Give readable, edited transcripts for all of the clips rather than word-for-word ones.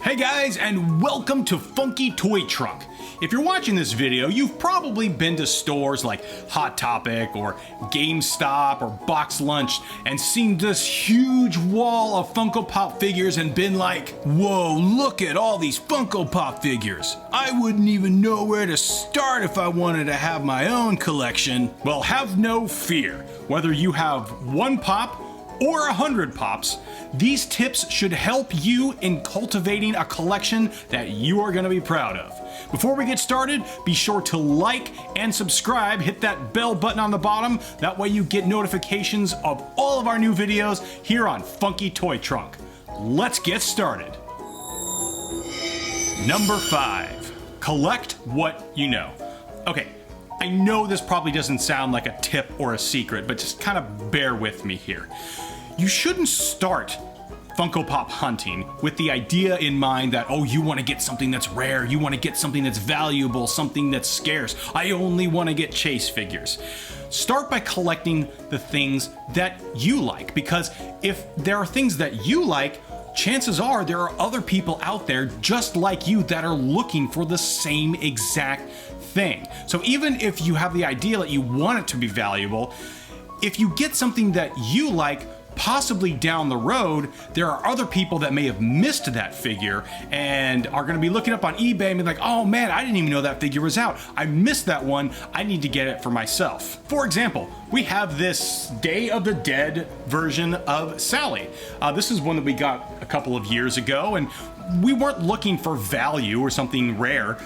Hey guys, and welcome to Funky Toy Trunk. If you're watching this video, you've probably been to stores like Hot Topic or GameStop or Box Lunch and seen this huge wall of Funko Pop figures and been like, whoa, look at all these Funko Pop figures. I wouldn't even know where to start if I wanted to have my own collection. Well, have no fear. Whether you have one pop or 100 pops, these tips should help you in cultivating a collection that you are going to be proud of. Before we get started, be sure to like and subscribe, hit that bell button on the bottom, that way you get notifications of all of our new videos here on Funky Toy Trunk. Let's get started. Number 5, collect what you know. Okay, I know this probably doesn't sound like a tip or a secret, but just kind of bear with me here. You shouldn't start Funko Pop hunting with the idea in mind that, oh, you want to get something that's rare, you want to get something that's valuable, something that's scarce. I only want to get chase figures. Start by collecting the things that you like, because if there are things that you like, chances are there are other people out there just like you that are looking for the same exact thing. So even if you have the idea that you want it to be valuable, if you get something that you like, possibly down the road, there are other people that may have missed that figure and are going to be looking up on eBay and be like, oh man, I didn't even know that figure was out. I missed that one. I need to get it for myself. For example, we have this Day of the Dead version of Sally. This is one that we got a couple of years ago, and we weren't looking for value or something rare.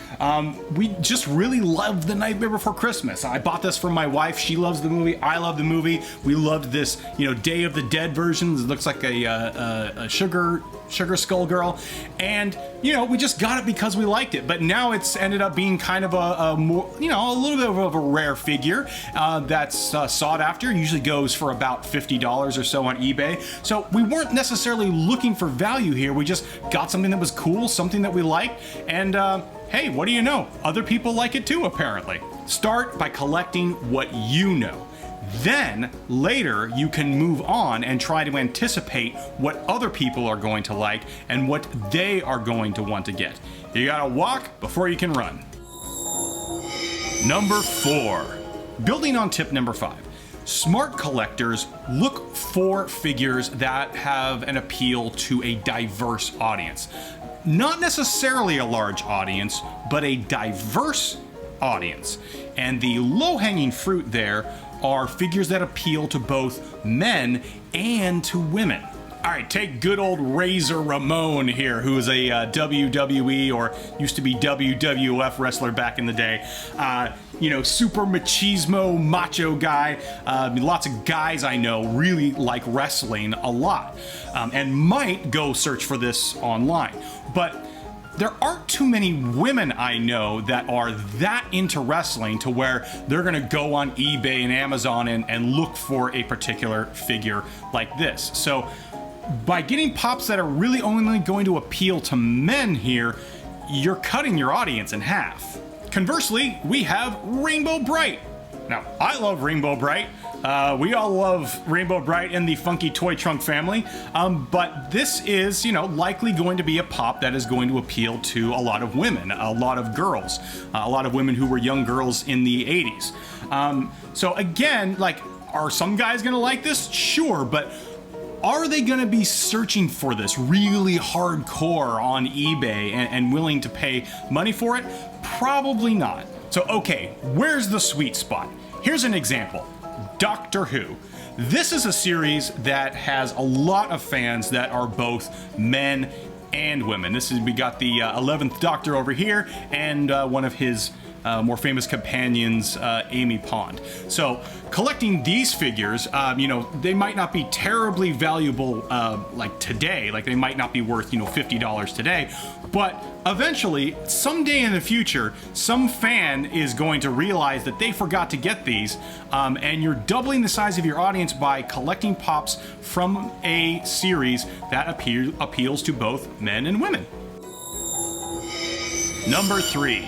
We just really loved The Nightmare Before Christmas. I bought this for my wife. She loves the movie. I love the movie. We loved this, Day of the Dead version. It looks like a sugar skull girl, and we just got it because we liked it. But now it's ended up being kind of a more, a little bit of a rare figure that's sought after. Usually goes for about $50 or so on eBay. So we weren't necessarily looking for value here. We just got something that was cool, something that we liked, and hey, what do you know? Other people like it too, apparently. Start by collecting what you know. Then, later, you can move on and try to anticipate what other people are going to like and what they are going to want to get. You gotta walk before you can run. Number 4, building on tip number 5. Smart collectors look for figures that have an appeal to a diverse audience. Not necessarily a large audience, but a diverse audience. And the low-hanging fruit there are figures that appeal to both men and to women. All right, take good old Razor Ramon here, who is a WWE or used to be WWF wrestler back in the day. Super machismo, macho guy. Lots of guys I know really like wrestling a lot and might go search for this online. But there aren't too many women I know that are that into wrestling to where they're gonna go on eBay and Amazon and look for a particular figure like this. So by getting pops that are really only going to appeal to men here, you're cutting your audience in half. Conversely, we have Rainbow Brite. Now, I love Rainbow Brite. We all love Rainbow Brite in the Funky Toy Trunk family, but this is, likely going to be a pop that is going to appeal to a lot of women, a lot of girls, a lot of women who were young girls in the 80s. So again, are some guys gonna like this? Sure, but are they gonna be searching for this really hardcore on eBay and willing to pay money for it? Probably not. So okay, where's the sweet spot? Here's an example. Doctor Who. This is a series that has a lot of fans that are both men and women. We got the 11th Doctor over here and one of his more famous companions, Amy Pond. So collecting these figures, they might not be terribly valuable like today, like they might not be worth, $50 today, but eventually, someday in the future, some fan is going to realize that they forgot to get these, and you're doubling the size of your audience by collecting pops from a series that appeals to both men and women. Number 3.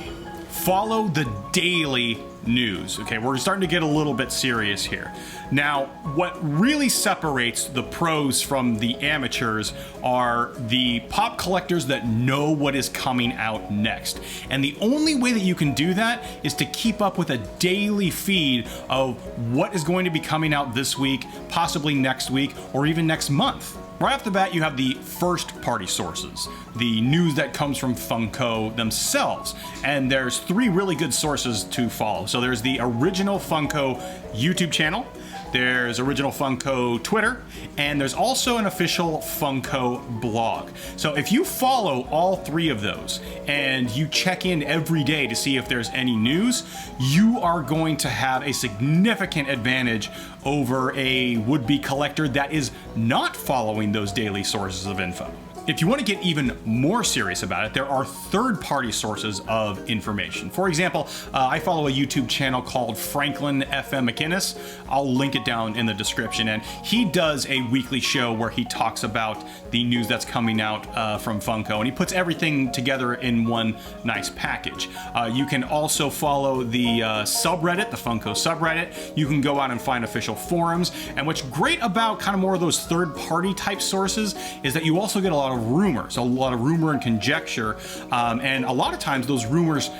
follow the daily news. Okay, we're starting to get a little bit serious here. Now, what really separates the pros from the amateurs are the pop collectors that know what is coming out next. And the only way that you can do that is to keep up with a daily feed of what is going to be coming out this week, possibly next week, or even next month. Right off the bat, you have the first-party sources, the news that comes from Funko themselves. And there's 3 really good sources to follow. So there's the original Funko YouTube channel, there's original Funko Twitter, and there's also an official Funko blog. So if you follow all 3 of those and you check in every day to see if there's any news, you are going to have a significant advantage over a would-be collector that is not following those daily sources of info. If you want to get even more serious about it, there are third-party sources of information. For example, I follow a YouTube channel called Franklin FM McInnes. I'll link it down in the description, and he does a weekly show where he talks about the news that's coming out from Funko, and he puts everything together in one nice package. You can also follow the subreddit, the Funko subreddit. You can go out and find official forums, and what's great about kind of more of those third-party type sources is that you also get a lot of rumors, a lot of rumor and conjecture, and a lot of times those rumors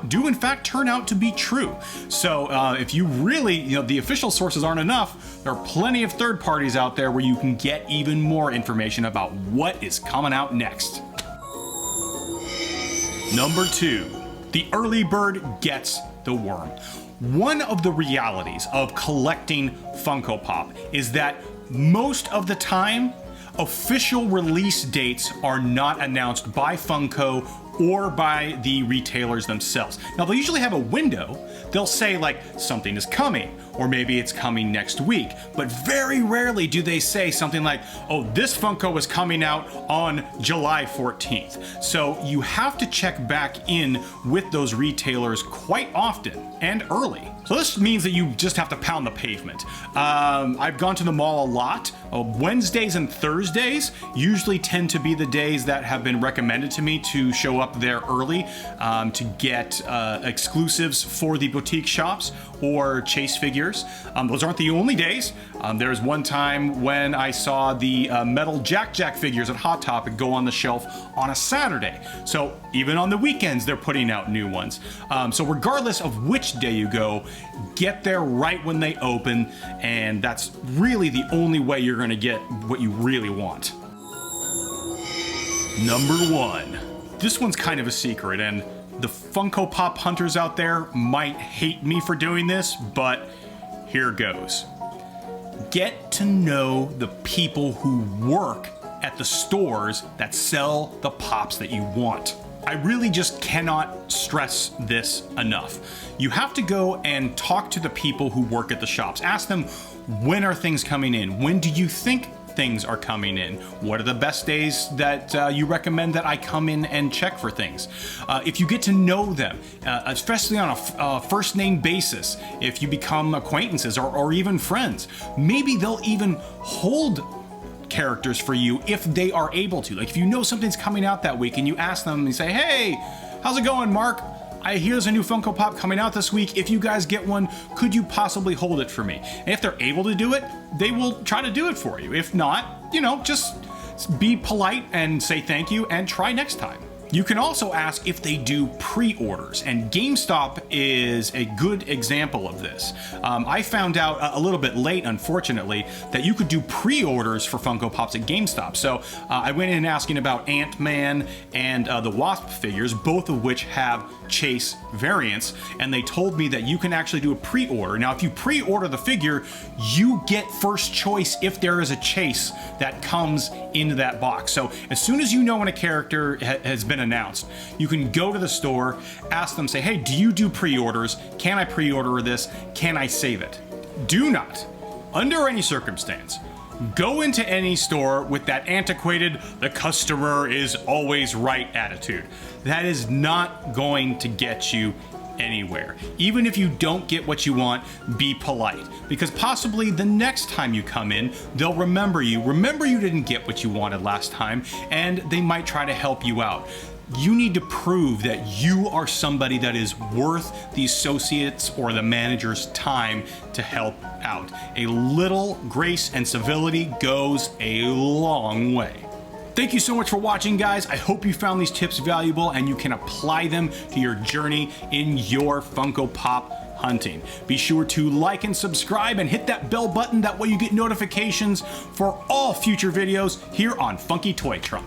do in fact turn out to be true. So if you really, the official sources aren't enough, there are plenty of third parties out there where you can get even more information about what is coming out next. Number 2, the early bird gets the worm. One of the realities of collecting Funko Pop is that most of the time, official release dates are not announced by Funko or by the retailers themselves. Now, they'll usually have a window. They'll say like something is coming, or maybe it's coming next week, but very rarely do they say something like, oh, this Funko is coming out on July 14th. So you have to check back in with those retailers quite often and early. So this means that you just have to pound the pavement. I've gone to the mall a lot. Wednesdays and Thursdays usually tend to be the days that have been recommended to me to show up there early to get exclusives for the boutique shops or chase figures. Those aren't the only days. There was one time when I saw the metal Jack figures at Hot Topic go on the shelf on a Saturday. So even on the weekends, they're putting out new ones. So regardless of which day you go, get there right when they open, and that's really the only way you're going to get what you really want. Number 1. This one's kind of a secret, and the Funko Pop hunters out there might hate me for doing this, but here goes. Get to know the people who work at the stores that sell the pops that you want. I really just cannot stress this enough. You have to go and talk to the people who work at the shops. Ask them, when are things coming in? When do you think things are coming in? What are the best days that you recommend that I come in and check for things? If you get to know them, especially on a first name basis, if you become acquaintances or even friends, maybe they'll even hold characters for you if they are able to. Like if you know something's coming out that week and you ask them and you say, hey, how's it going, Mark? I hear there's a new Funko Pop coming out this week. If you guys get one, could you possibly hold it for me? And if they're able to do it, they will try to do it for you. If not, just be polite and say thank you and try next time. You can also ask if they do pre-orders, and GameStop is a good example of this. I found out a little bit late, unfortunately, that you could do pre-orders for Funko Pops at GameStop. So I went in asking about Ant-Man and the Wasp figures, both of which have Chase variants, and they told me that you can actually do a pre-order. Now, if you pre-order the figure, you get first choice if there is a Chase that comes into that box. So as soon as you know when a character has been announced, you can go to the store, ask them, say, hey, do you do pre-orders? Can I pre-order this? Can I save it? Do not, under any circumstance, go into any store with that antiquated, the customer is always right attitude. That is not going to get you anywhere. Even if you don't get what you want, be polite, because possibly the next time you come in, they'll remember you didn't get what you wanted last time, and they might try to help you out. you need to prove that you are somebody that is worth the associates or the manager's time to help out. A little grace and civility goes a long way. Thank you so much for watching, guys. I hope you found these tips valuable and you can apply them to your journey in your Funko Pop hunting. Be sure to like and subscribe and hit that bell button. That way you get notifications for all future videos here on Funky Toy Truck.